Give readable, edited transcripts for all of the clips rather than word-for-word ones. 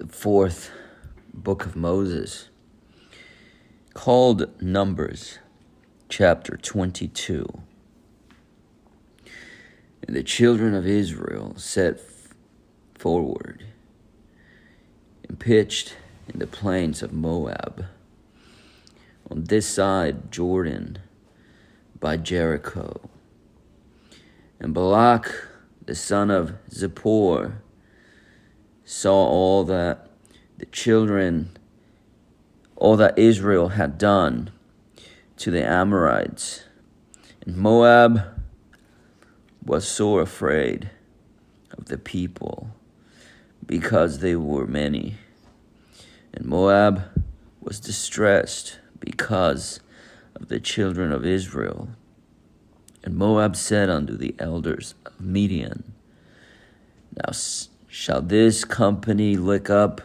fourth book of Moses, called Numbers, chapter 22. And the children of Israel set forward and pitched in the plains of Moab, on this side Jordan, by Jericho. And Balak, the son of Zippor, saw all that Israel had done to the Amorites. And Moab was sore afraid of the people, because they were many. And Moab was distressed because of the children of Israel. And Moab said unto the elders of Midian, Now shall this company lick up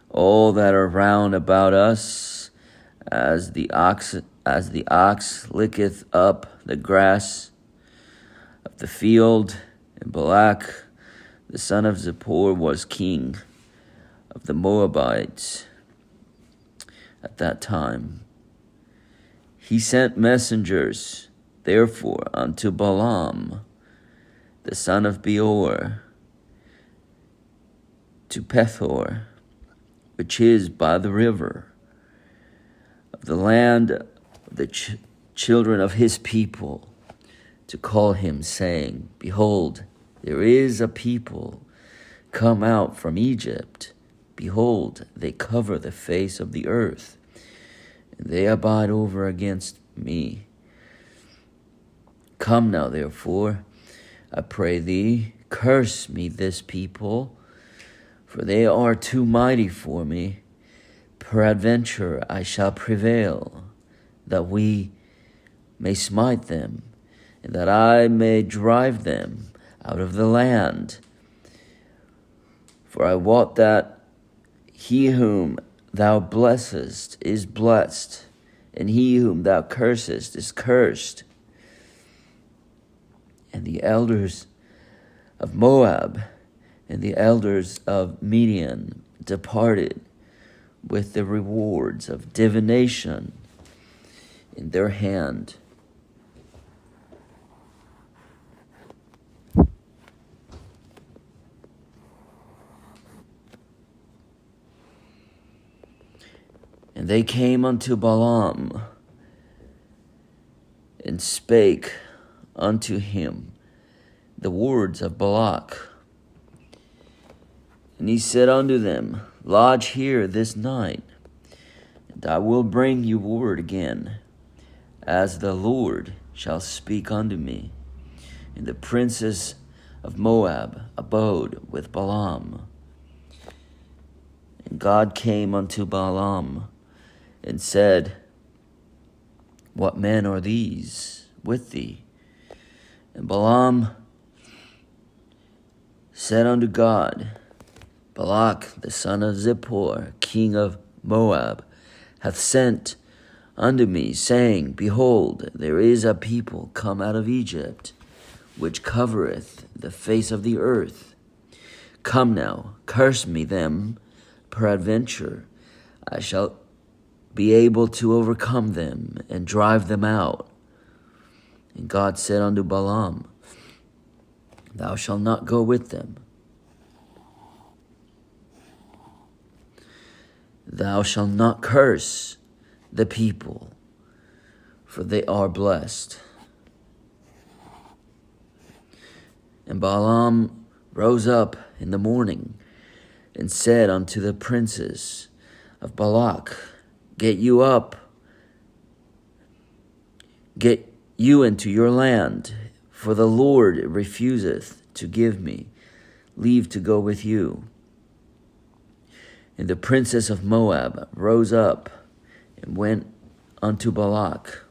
all that are round about us, as the ox licketh up the grass of the field? And Balak, the son of Zippor, was king of the Moabites at that time. He sent messengers, therefore, unto Balaam, the son of Beor, to Pethor, which is by the river, of the land of the children of his people, to call him, saying, Behold, there is a people come out from Egypt. Behold, they cover the face of the earth, and they abide over against me. Come now, therefore, I pray thee, curse me this people, for they are too mighty for me. Peradventure I shall prevail, that we may smite them, and that I may drive them out of the land. For I wot that he whom thou blessest is blessed, and he whom thou cursest is cursed. And the elders of Moab and the elders of Midian departed with the rewards of divination in their hand. And they came unto Balaam, and spake unto him the words of Balak. And he said unto them, Lodge here this night, and I will bring you word again, as the Lord shall speak unto me. And the princes of Moab abode with Balaam. And God came unto Balaam, and said, What men are these with thee? And Balaam said unto God, Balak, the son of Zippor, king of Moab, hath sent unto me, saying, Behold, there is a people come out of Egypt, which covereth the face of the earth. Come now, curse me them, peradventure I shall be able to overcome them, and drive them out. And God said unto Balaam, Thou shalt not go with them. Thou shalt not curse the people, for they are blessed. And Balaam rose up in the morning, and said unto the princes of Balak, Get you up, get you into your land, for the Lord refuseth to give me leave to go with you. And the princess of Moab rose up and went unto Balak,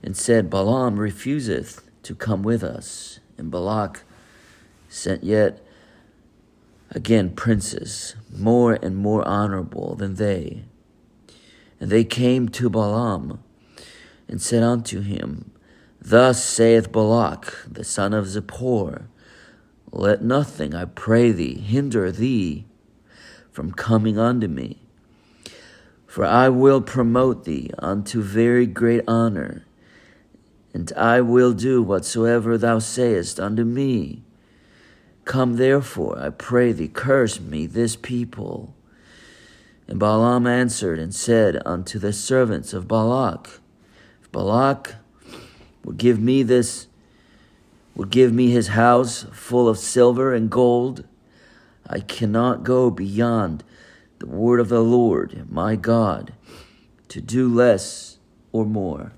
and said, Balaam refuseth to come with us. And Balak sent yet again princes, more and more honorable than they. And they came to Balaam, and said unto him, Thus saith Balak, the son of Zippor, Let nothing, I pray thee, hinder thee from coming unto me. For I will promote thee unto very great honor, and I will do whatsoever thou sayest unto me. Come therefore, I pray thee, curse me this people. And Balaam answered and said unto the servants of Balak, if Balak would give me his house full of silver and gold, I cannot go beyond the word of the Lord my God to do less or more.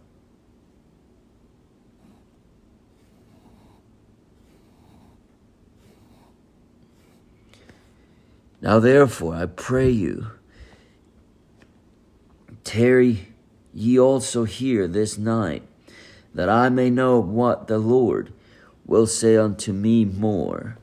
Now therefore I pray you, tarry ye also here this night, that I may know what the Lord will say unto me more.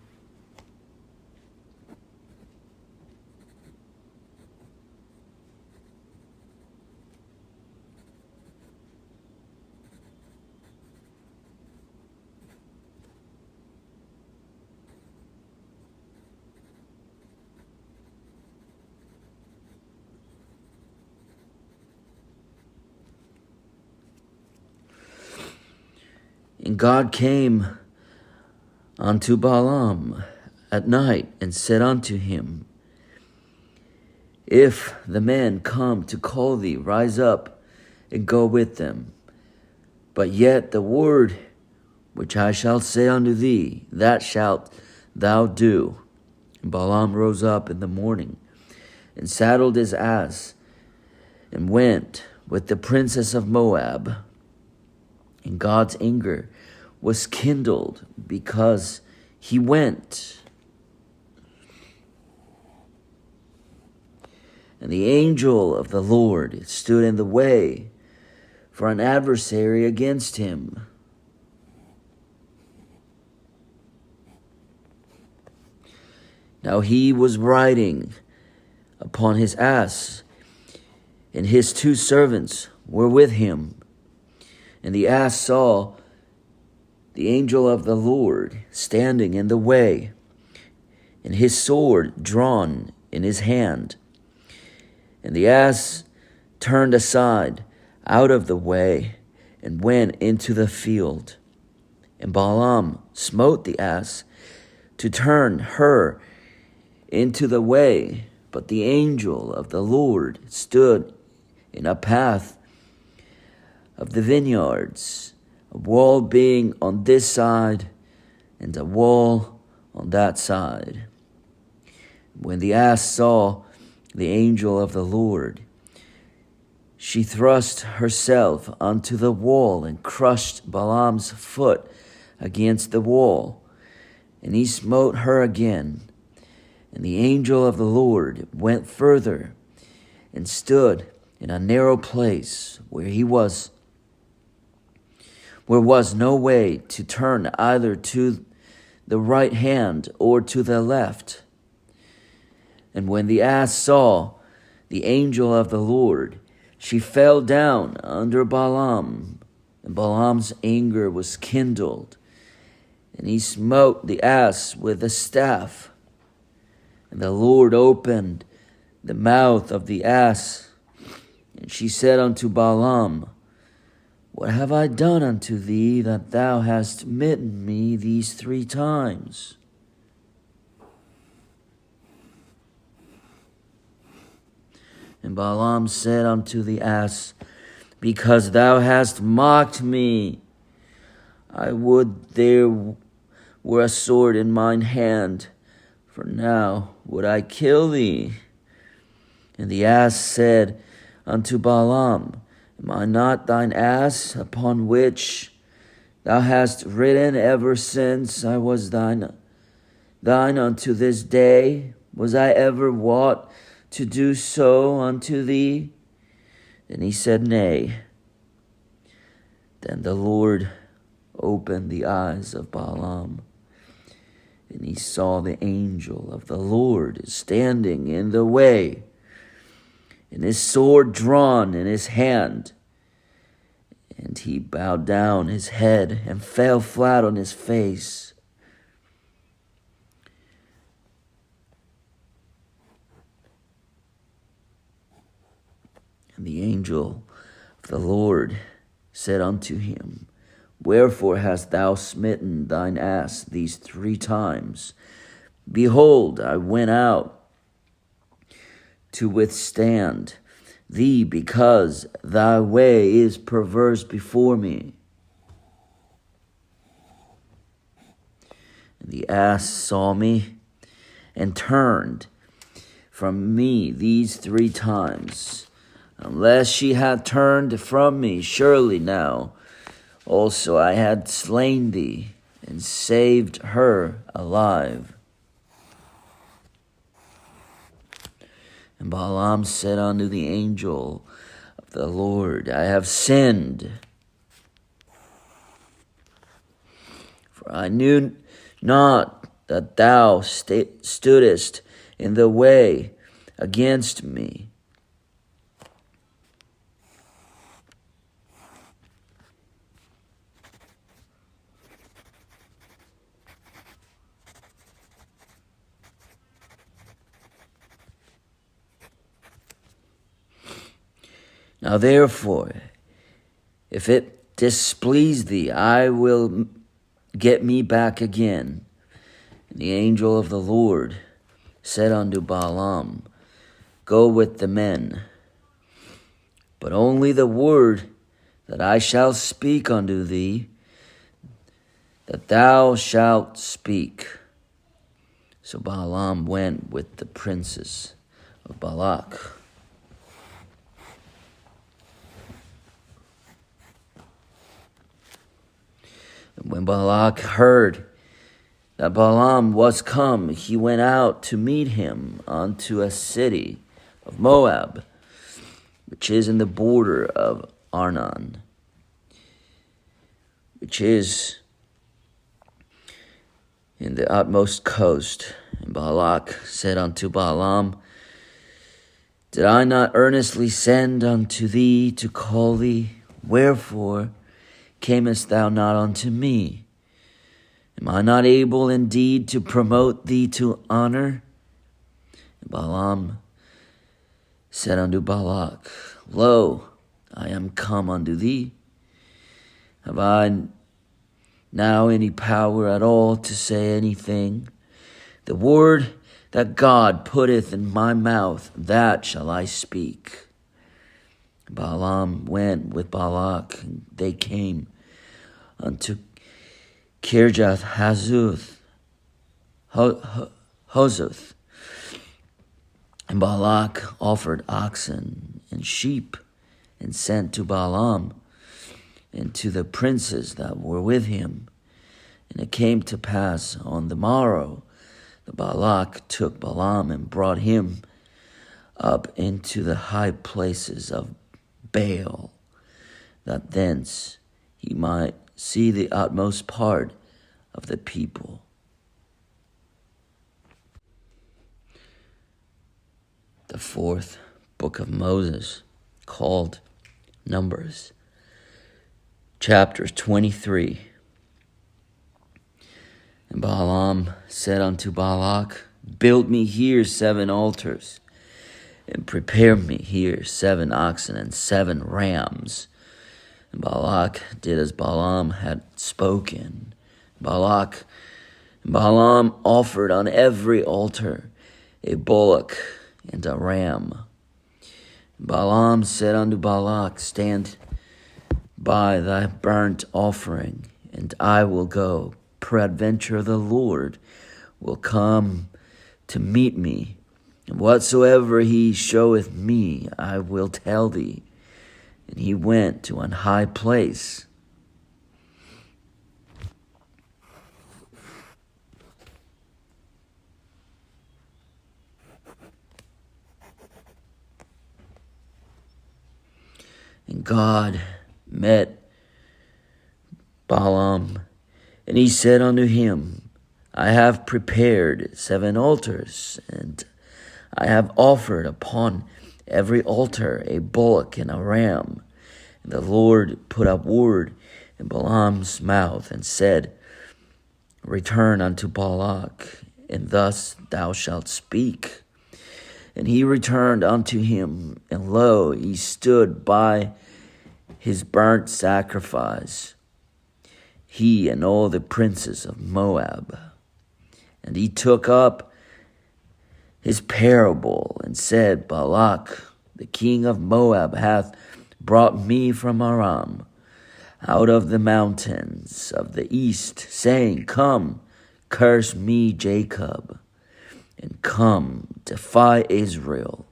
And God came unto Balaam at night and said unto him, if the men come to call thee, rise up and go with them. But yet the word which I shall say unto thee, that shalt thou do. And Balaam rose up in the morning and saddled his ass and went with the princess of Moab. And God's anger was kindled because he went. And the angel of the Lord stood in the way for an adversary against him. Now he was riding upon his ass, and his 2 servants were with him. And the ass saw the angel of the Lord standing in the way, and his sword drawn in his hand. And the ass turned aside out of the way and went into the field. And Balaam smote the ass to turn her into the way, but the angel of the Lord stood in a path of the vineyards, a wall being on this side and a wall on that side. When the ass saw the angel of the Lord, she thrust herself unto the wall and crushed Balaam's foot against the wall, and he smote her again. And the angel of the Lord went further and stood in a narrow place where was no way to turn either to the right hand or to the left. And when the ass saw the angel of the Lord, she fell down under Balaam, and Balaam's anger was kindled, and he smote the ass with a staff. And the Lord opened the mouth of the ass, and she said unto Balaam, what have I done unto thee that thou hast smitten me these 3 times? And Balaam said unto the ass, because thou hast mocked me. I would there were a sword in mine hand, for now would I kill thee. And the ass said unto Balaam, am I not thine ass, upon which thou hast ridden ever since I was thine unto this day? Was I ever wont to do so unto thee? And he said, nay. Then the Lord opened the eyes of Balaam, and he saw the angel of the Lord standing in the way, and his sword drawn in his hand. And he bowed down his head and fell flat on his face. And the angel of the Lord said unto him, Wherefore hast thou smitten thine ass these 3 times? Behold, I went out to withstand thee, because thy way is perverse before me. And the ass saw me and turned from me these 3 times. Unless she had turned from me, surely now also I had slain thee and saved her alive. And Balaam said unto the angel of the Lord, I have sinned, for I knew not that thou stoodest in the way against me. Now therefore, if it displease thee, I will get me back again. And the angel of the Lord said unto Balaam, Go with the men, but only the word that I shall speak unto thee, that thou shalt speak. So Balaam went with the princes of Balak. And when Balak heard that Balaam was come, he went out to meet him unto a city of Moab, which is in the border of Arnon, which is in the utmost coast. And Balak said unto Balaam, Did I not earnestly send unto thee to call thee? Wherefore camest thou not unto me? Am I not able indeed to promote thee to honor? And Balaam said unto Balak, Lo, I am come unto thee. Have I now any power at all to say anything? The word that God putteth in my mouth, that shall I speak. Balaam went with Balak, and they came unto Kirjath Huzoth. And Balak offered oxen and sheep, and sent to Balaam and to the princes that were with him. And it came to pass on the morrow that Balak took Balaam and brought him up into the high places of Baal, that thence he might see the utmost part of the people. The 4th book of Moses, called Numbers, chapter 23. And Balaam said unto Balak, Build me here 7 altars, and prepare me here 7 oxen and 7 rams. And Balak did as Balaam had spoken. Balaam offered on every altar a bullock and a ram. Balaam said unto Balak, Stand by thy burnt offering, and I will go. Peradventure the Lord will come to meet me, and whatsoever he showeth me, I will tell thee. And he went to an high place. And God met Balaam, and he said unto him, I have prepared 7 altars, and I have offered upon every altar a bullock and a ram. And the Lord put a word in Balaam's mouth, and said, Return unto Balak, and thus thou shalt speak. And he returned unto him, and lo, he stood by his burnt sacrifice, he and all the princes of Moab. And he took up his parable, and said, Balak, the king of Moab, hath brought me from Aram, out of the mountains of the east, saying, Come, curse me, Jacob, and come, defy Israel.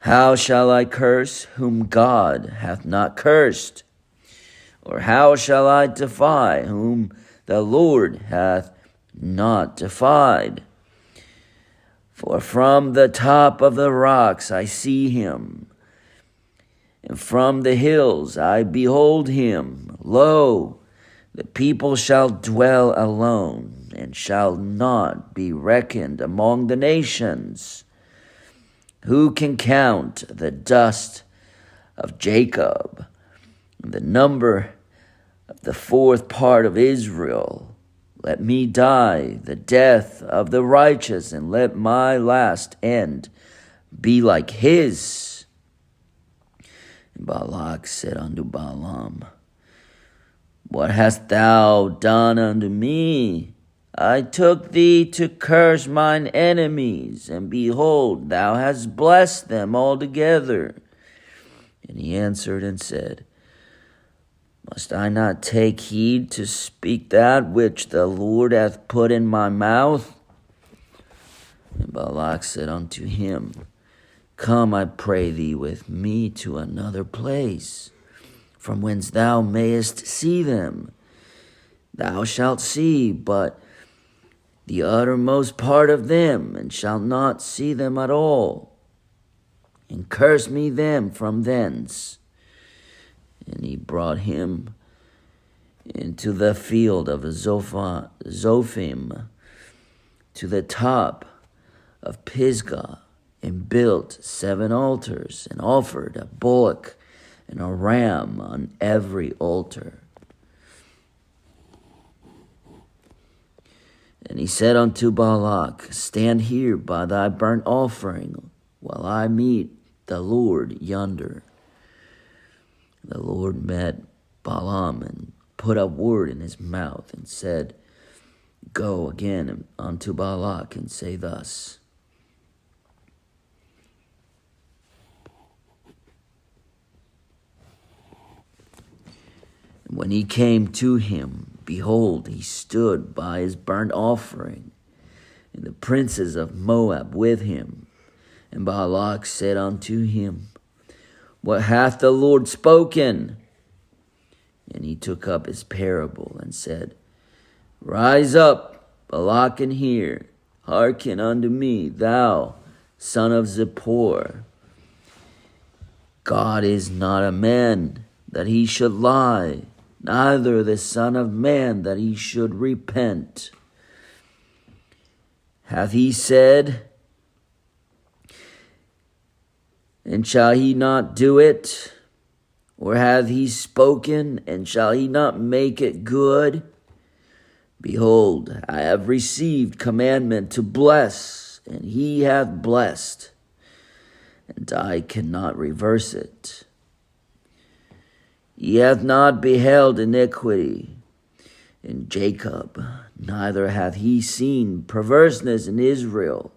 How shall I curse whom God hath not cursed? Or how shall I defy whom the Lord hath not defied? For from the top of the rocks I see him, and from the hills I behold him. Lo, the people shall dwell alone, and shall not be reckoned among the nations. Who can count the dust of Jacob, and the number of the fourth part of Israel? Let me die the death of the righteous, and let my last end be like his. And Balak said unto Balaam, What hast thou done unto me? I took thee to curse mine enemies, and behold, thou hast blessed them altogether. And he answered and said, Must I not take heed to speak that which the Lord hath put in my mouth? And Balak said unto him, Come, I pray thee, with me to another place, from whence thou mayest see them. Thou shalt see but the uttermost part of them, and shalt not see them at all. And curse me them from thence. And he brought him into the field of Zophim, to the top of Pisgah, and built 7 altars, and offered a bullock and a ram on every altar. And he said unto Balak, Stand here by thy burnt offering, while I meet the Lord yonder. The Lord met Balaam, and put a word in his mouth, and said, Go again unto Balak, and say thus, And when he came to him, behold, he stood by his burnt offering, and the princes of Moab with him. And Balak said unto him, What hath the Lord spoken? And he took up his parable, and said, Rise up, Balak, and hear. Hearken unto me, thou son of Zippor. God is not a man, that he should lie, neither the Son of Man, that he should repent. Hath he said, and shall he not do it? Or hath he spoken, and shall he not make it good? Behold, I have received commandment to bless, and he hath blessed, and I cannot reverse it. He hath not beheld iniquity in Jacob, neither hath he seen perverseness in Israel.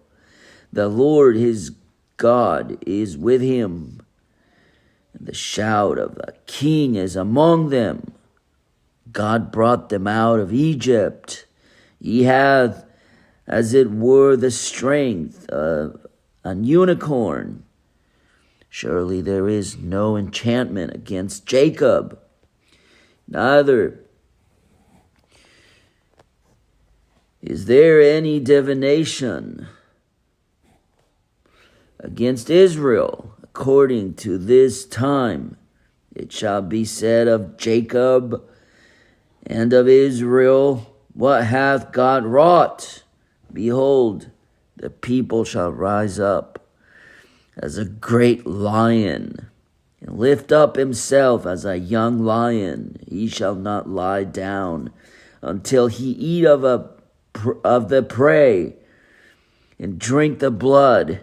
The Lord his God is with him, and the shout of the king is among them. God brought them out of Egypt. He hath, as it were, the strength of an unicorn. Surely there is no enchantment against Jacob, neither is there any divination against Israel. According to this time, it shall be said of Jacob and of Israel, What hath God wrought? Behold, the people shall rise up as a great lion, and lift up himself as a young lion. He shall not lie down until he eat of the prey, and drink the blood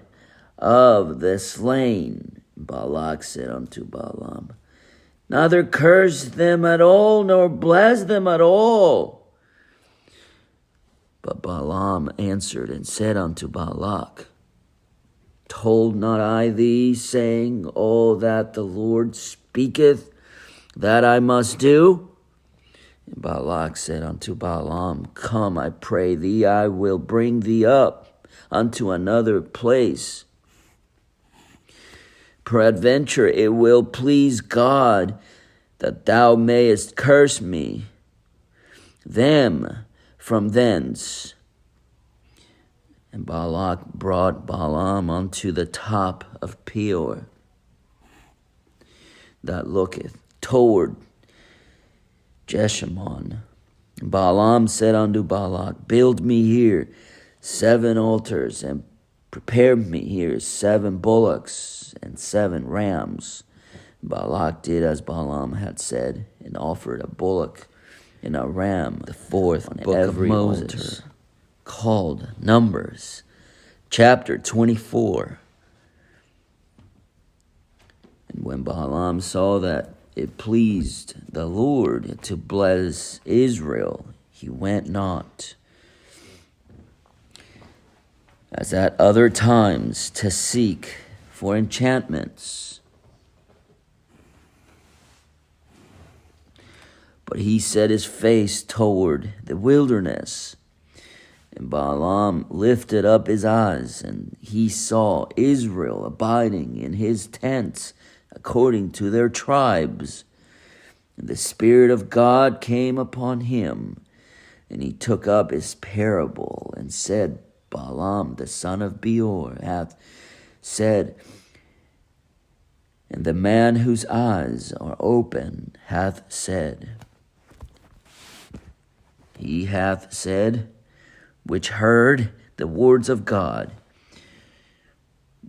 of the slain. Balak said unto Balaam, neither curse them at all, nor bless them at all. But Balaam answered and said unto Balak, told not I thee, saying, all that the Lord speaketh, that I must do? And Balak said unto Balaam, come, I pray thee, I will bring thee up unto another place. Peradventure it will please God that thou mayest curse me, them from thence. And Balak brought Balaam unto the top of Peor, that looketh toward Jeshimon. And Balaam said unto Balak, build me here 7 altars, and prepare me here 7 bullocks and 7 rams. Balak did as Balaam had said, and offered a bullock and a ram, the 4th on every altar, called Numbers, chapter 24. And when Balaam saw that it pleased the Lord to bless Israel, he went not, as at other times, to seek for enchantments. But he set his face toward the wilderness. And Balaam lifted up his eyes, and he saw Israel abiding in his tents, according to their tribes. And the Spirit of God came upon him, and he took up his parable, and said, Balaam the son of Beor hath said, and the man whose eyes are open hath said, he hath said, which heard the words of God,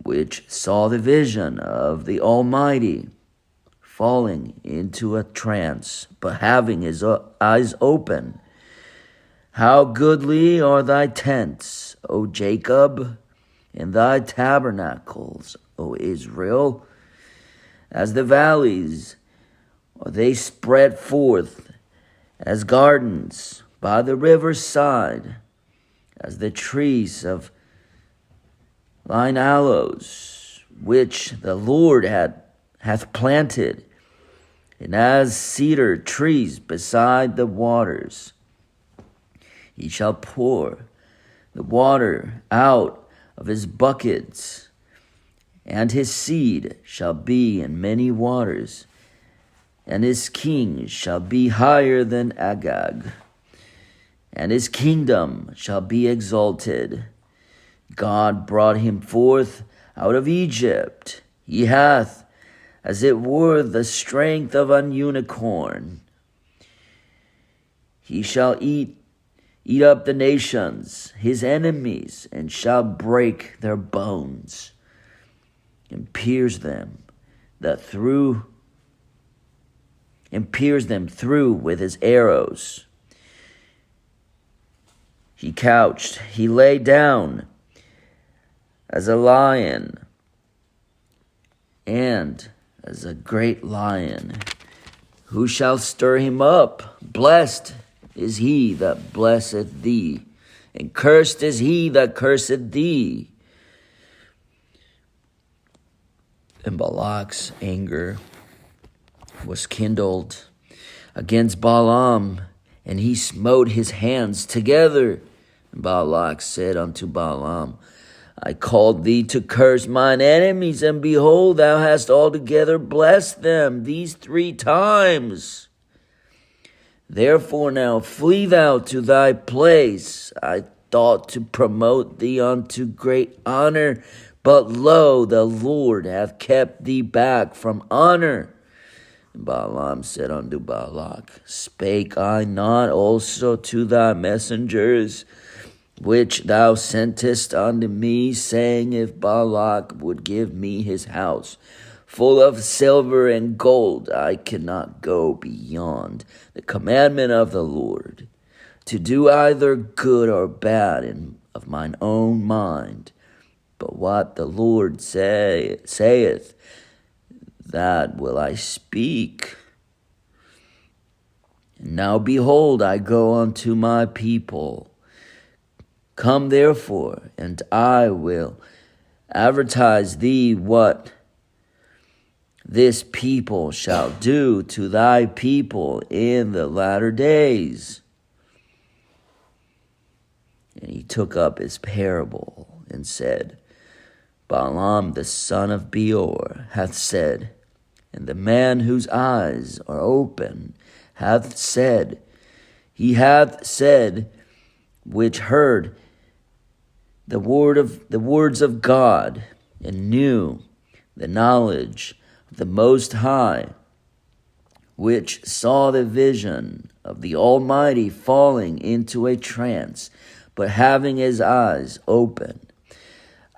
which saw the vision of the Almighty, falling into a trance, but having his eyes open. How goodly are thy tents, O Jacob, and thy tabernacles, O Israel. As the valleys are they spread forth, as gardens by the river's side, as the trees of thine aloes, which the Lord hath planted, and as cedar trees beside the waters. He shall pour the water out of his buckets, and his seed shall be in many waters, and his king shall be higher than Agag, and his kingdom shall be exalted. God brought him forth out of Egypt. He hath, as it were, the strength of an unicorn. He shall eat up the nations, his enemies, and shall break their bones, and pierce them through with his arrows. He lay down as a lion, and as a great lion. Who shall stir him up? Blessed is he that blesseth thee, and cursed is he that curseth thee. And Balak's anger was kindled against Balaam, and he smote his hands together. And Balak said unto Balaam, I called thee to curse mine enemies, and behold, thou hast altogether blessed them these 3 times. Therefore now flee thou to thy place. I thought to promote thee unto great honor, but lo, the Lord hath kept thee back from honor. And Balaam said unto Balak, spake I not also to thy messengers, which thou sentest unto me, saying, if Balak would give me his house full of silver and gold, I cannot go beyond the commandment of the Lord, to do either good or bad in of mine own mind, but what the Lord saith, that will I speak. And now behold, I go unto my people. Come therefore, and I will advertise thee what this people shall do to thy people in the latter days. And he took up his parable and said, Balaam the son of Beor hath said, and the man whose eyes are open hath said, he hath said, which heard the words of God, and knew the knowledge of the Most High, which saw the vision of the Almighty falling into a trance, but having his eyes open.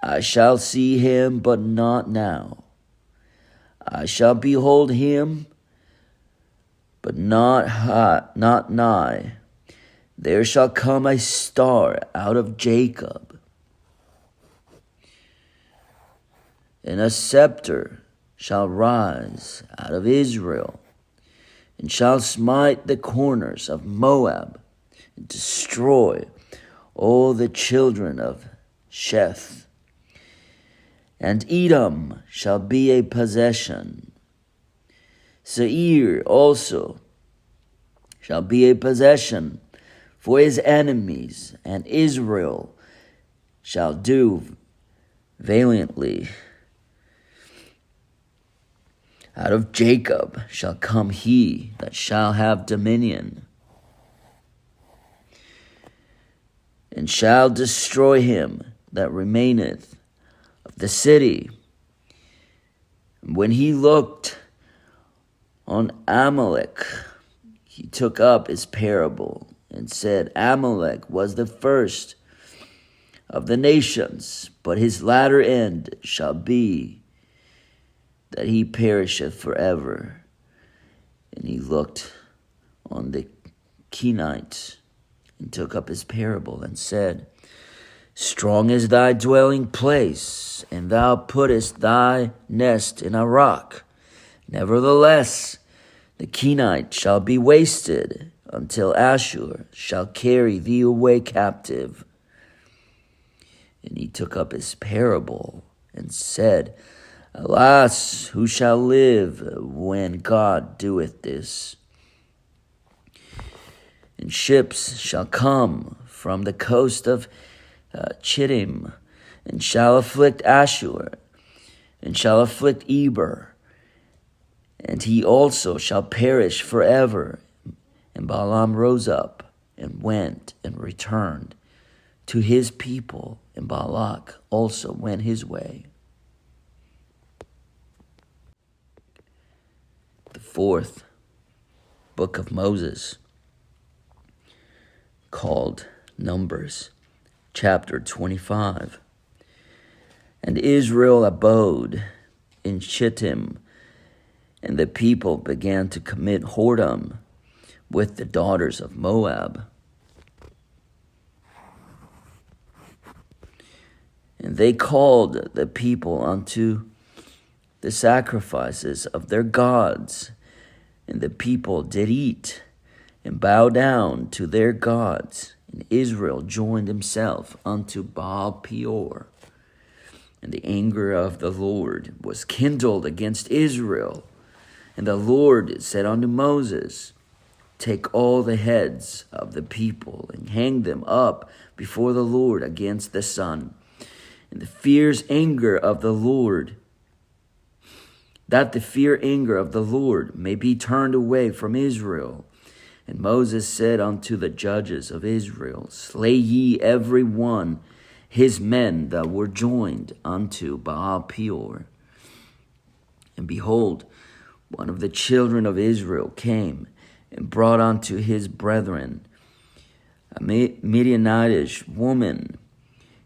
I shall see him, but not now. I shall behold him, but not nigh. There shall come a star out of Jacob, and a scepter shall rise out of Israel, and shall smite the corners of Moab, and destroy all the children of Sheth. And Edom shall be a possession. Seir also shall be a possession for his enemies, and Israel shall do valiantly. Out of Jacob shall come he that shall have dominion, and shall destroy him that remaineth of the city. When he looked on Amalek, he took up his parable and said, Amalek was the first of the nations, but his latter end shall be that he perisheth forever. And he looked on the Kenite and took up his parable and said, Strong is thy dwelling place, and thou puttest thy nest in a rock. Nevertheless, the Kenite shall be wasted until Ashur shall carry thee away captive. And he took up his parable and said, Alas, who shall live when God doeth this? And ships shall come from the coast of Chittim, and shall afflict Ashur, and shall afflict Eber, and he also shall perish forever. And Balaam rose up and went and returned to his people, and Balak also went his way. The fourth book of Moses, called Numbers, chapter 25. And Israel abode in Shittim, and the people began to commit whoredom with the daughters of Moab. And they called the people unto the sacrifices of their gods, and the people did eat and bow down to their gods. And Israel joined himself unto Baal Peor. And the anger of the Lord was kindled against Israel. And the Lord said unto Moses, Take all the heads of the people, and hang them up before the Lord against the sun. And the fierce anger of the Lord, that the fear anger of the Lord may be turned away from Israel. And Moses said unto the judges of Israel, Slay ye every one his men that were joined unto Baal Peor. And behold, one of the children of Israel came and brought unto his brethren a Midianitish woman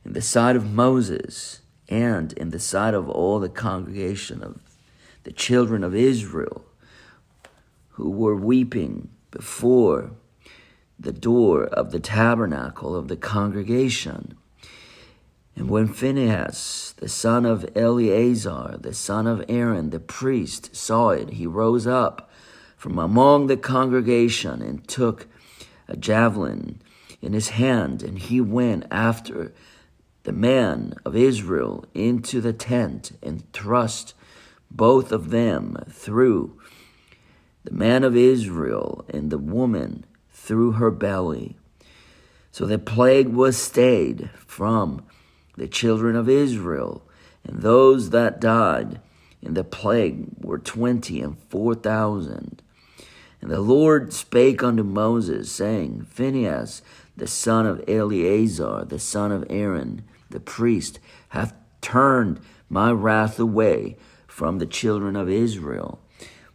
in the sight of Moses, and in the sight of all the congregation of the children of Israel, who were weeping before the door of the tabernacle of the congregation. And when Phinehas, the son of Eleazar, the son of Aaron, the priest, saw it, he rose up from among the congregation and took a javelin in his hand, and he went after the man of Israel into the tent and thrust both of them through, the man of Israel and the woman through her belly. So the plague was stayed from the children of Israel, and those that died in the plague were 24,000. And the Lord spake unto Moses, saying, Phinehas, the son of Eleazar, the son of Aaron, the priest, hath turned my wrath away from the children of Israel,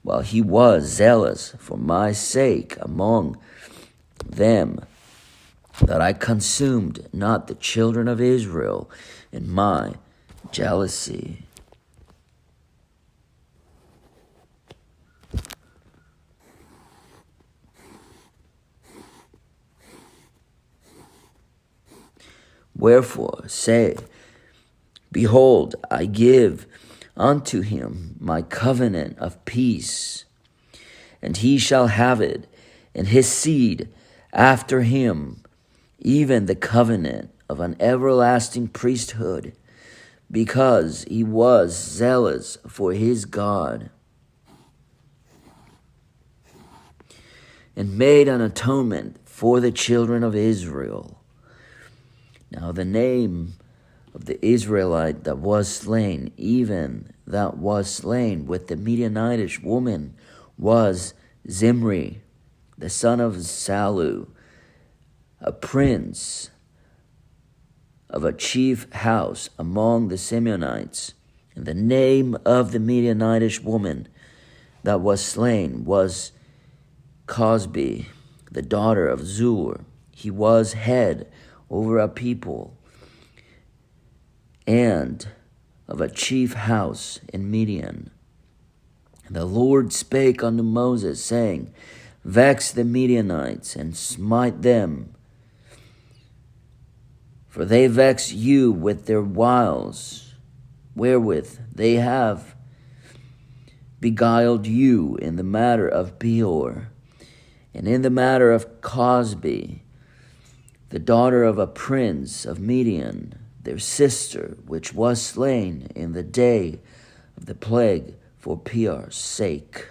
while he was zealous for my sake among them, that I consumed not the children of Israel in my jealousy. Wherefore say, Behold, I give unto him my covenant of peace, and he shall have it, and his seed after him, even the covenant of an everlasting priesthood, because he was zealous for his God, and made an atonement for the children of Israel. Now the name of the Israelite that was slain, even that was slain with the Midianitish woman, was Zimri, the son of Salu, a prince of a chief house among the Simeonites. And the name of the Midianitish woman that was slain was Cosbi, the daughter of Zur. He was head over a people and of a chief house in Midian. And the Lord spake unto Moses, saying, Vex the Midianites, and smite them, for they vex you with their wiles, wherewith they have beguiled you in the matter of Peor, and in the matter of Cosbi, the daughter of a prince of Midian, their sister, which was slain in the day of the plague for Peor's sake.